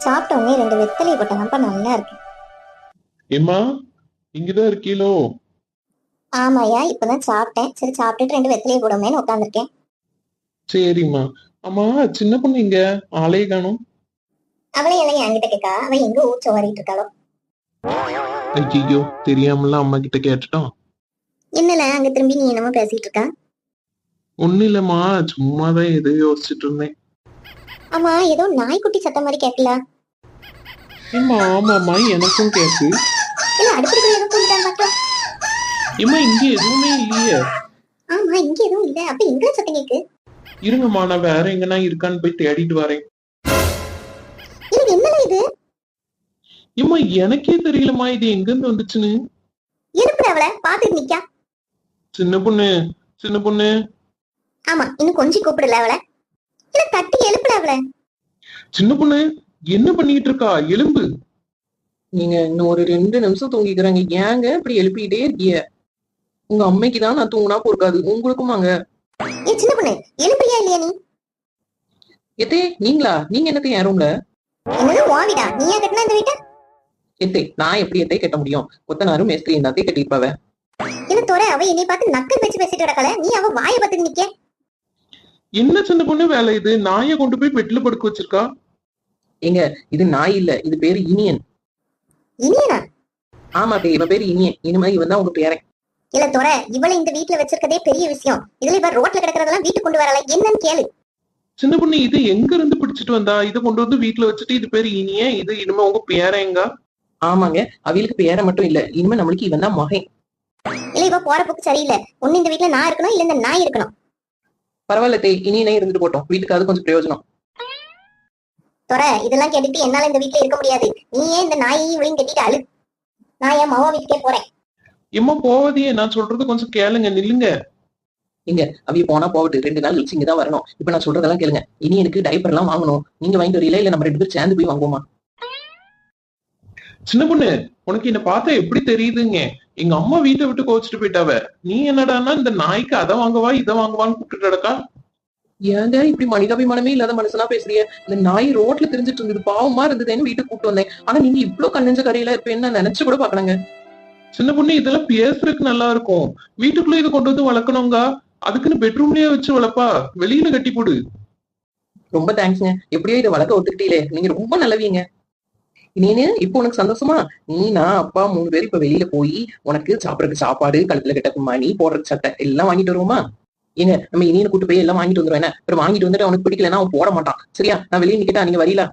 சாப்பிட்ட உடனே ரெண்டு வெத்தலையை போட்டாங்கப்பா, நல்லா இருக்கு. ஏம்மா, இங்கதான் இருக்கீளோ? ஆமாயா, இப்பதான் சாப்பிட்டேன். சரி, சாப்பிட்டுட்டு ரெண்டு வெத்தலையை போடுமேன்னு உட்காந்துருக்கேன். சரிம்மா. ஆமா, சின்ன பொண்ணு இங்க ஆளே காணும். அவளை எல்லாம் என்கிட்ட கேட்கா, அவ எங்க ஊச்ச ஓடிட்டு இருக்காளோ. ஐயோ, தெரியாமல அம்மா கிட்ட கேட்டுட்டோம். என்னல அங்க திரும்பி நீ என்னமோ பேசிட்டு இருக்கா? ஒண்ணு இல்லம்மா, சும்மாதான் எதோ யோசிச்சுட்டு இருந்தேன். ஆமா, ஏதோ நாய்க்குட்டி சத்தம் மாதிரி கேட்கல. ஏம்மா, ஆமாம்மா, எனக்கும் கேக்கு. இல்ல அடுப்புக்குள்ள ஏதோ போட்டுட்டான் பாக்கலாம். ஏம்மா, இங்க எதுவுமே இல்லையே. ஆமா, இங்க எதுவும் இல்ல. அப்ப எங்க சத்தம் கேக்கு? இருங்கம்மா, நான் வேற எங்கன்னா இருக்கான்னு போய் தேடிட்டு வரேன். இது என்னல இது? ஏம்மா, எனக்கே தெரியலம்மா இது எங்க இருந்து வந்துச்சுன்னு. எழுப்புற அவளை பாத்துட்டு நிக்கா. சின்ன பொண்ணு, சின்ன பொண்ணு. ஆமா, இன்னும் கொஞ்சம் கூப்பிடல அவளை. இல்ல தட்டி எழுப்புற அவளை. சின்ன பொண்ணு, என்ன பண்ணிட்டு இருக்கா? எலும்பு. நீங்க இன்னும் ஒரு 2 நிமிஷம் தூங்கிக்கிறாங்க, ஏங்க இப்படி எழுப்பிக்கிட்டே இருக்கீங்க? உங்க அம்மைக்கு தான் நான் தூங்கினா பொறுக்காது, உங்களுக்குமாங்க? ஏ சின்ன பொண்ணு, எழுப்புறியா இல்லையா நீ? எத்தே நீங்களா? நீங்க என்னத்தை என் ரூம்ல? என்னது ஓவிடா, நீயா கட்டினா இந்த வீட்டை? எத்தே நான் எப்படி எத்தை கட்ட முடியும்? கொத்தனாரும் மேஸ்திரி இருந்தாத்தே கட்டிருப்பாவ. இல்ல தோற, அவ என்னை பார்த்து நக்கல் பேச்சு பேசிட்டு கிடக்கல, நீ அவ வாயை பார்த்துட்டு நிக்க. என்ன சின்ன பொண்ணு வேலை இது? நாயை கொண்டு போய் பெட்ல படுக்க வச்சிருக்கா. ஏங்க, இது நாய் இல்ல, இது பேரு இனியன். இனியனா? ஆமா பே, இவ பேரு இனியன். இனிமே இவன் தான் உங்க பேரன். இல்ல தோற, இவளை இந்த வீட்டுல வச்சிருக்கதே பெரிய விஷயம். இதுல இவ ரோட்ல கிடக்கிறதெல்லாம் வீட்டுக்கு கொண்டு வரல, என்னன்னு கேளு. சின்ன பொண்ணு, இது எங்க இருந்து பிடிச்சிட்டு வந்தா? இதை கொண்டு வந்து வீட்டுல வச்சுட்டு இது பேரு இனிய, இது இனிமே உங்க பேரங்க? ஆமாங்க, அவளுக்கு பேரன் மட்டும் இல்ல, இனிமே நம்மளுக்கு இவன் தான் மகன். இல்ல இவ போற போக்கு சரியில்லை. ஒண்ணு இந்த வீட்டுல நான் இருக்கணும், இல்ல இந்த நாய் இருக்கணும். பரவாயில்ல தே, இனியனே இருந்துட்டு போட்டோம், வீட்டுக்கு அது கொஞ்சம் பிரயோஜனம். தோற, இதெல்லாம் கேட்டுட்டு என்னால இந்த வீட்டுல இருக்க முடியாது. நீ ஏன் இந்த நாயையும் இவளையும் கட்டிட்டு அழு. நான் என் மவ வீட்டுக்கே போறேன். எம்மா போவதையே, நான் சொல்றது கொஞ்சம் கேளுங்க, நில்லுங்க. இங்க அவிய போனா போகட்டு, 2 நாள் கழிச்சு இங்கதான் வரணும். இப்ப நான் சொல்றதெல்லாம் கேளுங்க. இனி எனக்கு டைப்பர் எல்லாம் வாங்கணும், நீங்க வாங்கிட்டு வரீங்களா இல்ல நம்ம 2 பேரும் சேர்ந்து போய் வாங்குவோமா? சின்ன பொண்ணு, உனக்கு என்ன பார்த்தா எப்படி தெரியுதுங்க? எங்க அம்மா வீட்டை விட்டு கோச்சிட்டு போயிட்டாவ. நீ என்னடான்னா இந்த நாய்க்கு அதை வாங்கவா இதை வாங்குவான்னு கூப்பிட்டு கிடக்கா. ஏங்க இப்படி மனிதாபிமானமே இல்லாத மனுஷனா பேசுறீங்க? இந்த நாய் ரோட்ல தெரிஞ்சிட்டு இருந்தது, பாவமா இருந்ததுன்னு வீட்டுக்கு கூப்பிட்டு வந்தேன். ஆனா நீங்க இவ்வளவு கண்ணஞ்ச கரையில இருப்பேன்னு நான் நினைச்சு கூட பாக்கலங்க. சின்ன பொண்ணு, இதெல்லாம் பேசுறதுக்கு நல்லா இருக்கும். வீட்டுக்குள்ள இதை கொண்டு வந்து வளர்க்கணுங்க. அதுக்குன்னு பெட்ரூம்லயே வச்சு வளர்ப்பா, வெளியில கட்டி போடு. ரொம்ப தேங்க்ஸ்ங்க, எப்படியோ இதை வளர்க்க ஒத்துக்கிட்டீங்களே, நீங்க ரொம்ப நல்லவீங்க. இனியனு, இப்போ உனக்கு சந்தோஷமா? நீ நான் அப்பா 3 பேர் இப்ப வெளியில போய் உனக்கு சாப்பிடறதுக்கு சாப்பாடு, கழுத்துல கட்ட மணி, போடுறதுக்கு சட்டை எல்லாம் வாங்கிட்டு வருவோமா? ஏங்க, நம்ம இனியனை கூட்டு போய் எல்லாம் வாங்கிட்டு வந்துருவேன். அப்புறம் வாங்கிட்டு வந்துட்டு அவனுக்கு பிடிக்கலன்னா அவன் போட மாட்டான். சரியா? நான் வெளியே நிக்கட்டா, நீங்க வரீங்களா?